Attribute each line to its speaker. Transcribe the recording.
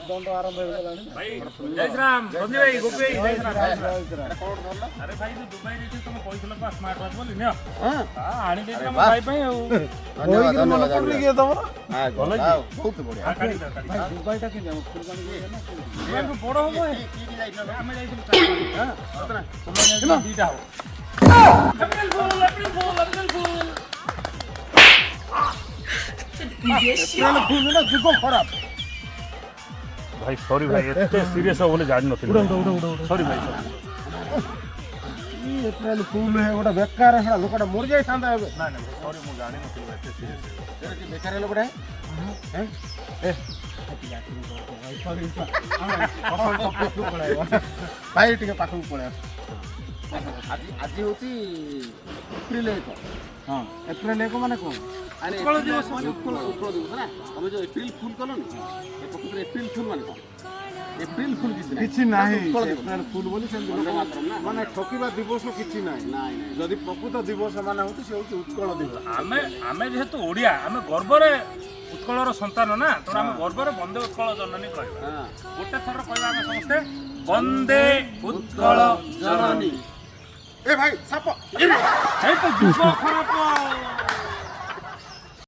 Speaker 1: दंड आरंभ हो गलानी
Speaker 2: भाई जय श्री राम संजय भाई गोपी भाई जय श्री राम
Speaker 1: कौन धरला
Speaker 2: अरे भाई जो दुबई रे तुम कहथिल बा स्मार्ट वॉच बोली न
Speaker 1: हां
Speaker 2: आनी देला हम भाई पे
Speaker 1: धन्यवाद धन्यवाद पड़ गया तमरा हां बहुत बढ़िया
Speaker 2: काटी
Speaker 1: भाई दुबई टा के जाओ फुलबानी गया ना
Speaker 2: दुबई को बड़ होबो की जाइल हम जाइल हां अतना तुम दीटा हो अप्रैल फूल
Speaker 1: अप्रैल फूल ना जुगो खराब
Speaker 2: भाई सॉरी भाई एते सीरियस हो बोले जान नथिल
Speaker 1: उड़ा
Speaker 2: सॉरी भाई
Speaker 1: ये अप्रैल फूल है गोटा बेकार है लोकटा मर जाय थांदा है
Speaker 2: ना ना सॉरी मु जानि नथिल एते सीरियस
Speaker 1: तेरे की बेकार है लोकटा हैं ए भाई टिके पाखु पळे आज आज होती एप्रिल 1 हां एप्रिल 1 माने कोन अरे उत्कल दिवस ना हम जो एप्रिल फूल कलो नि ए पकड़ एप्रिल फूल माने कोन एप्रिल फूल किछि नाही एप्रिल फूल बोली से माने ठकीबा दिवस किछि नाही नाही जदी प्रकृत दिवस माने होती से होती उत्कल दिवस
Speaker 2: आमे जेहेतु ओडिया आमे गर्वरे उत्कलर संतान ना तो आमे गर्वरे वंदे उत्कल जननी कहबा गोटे थर कहबा आमे समस्त वंदे उत्कल जननी
Speaker 1: ए भाई साप
Speaker 2: ए तो जुग खराब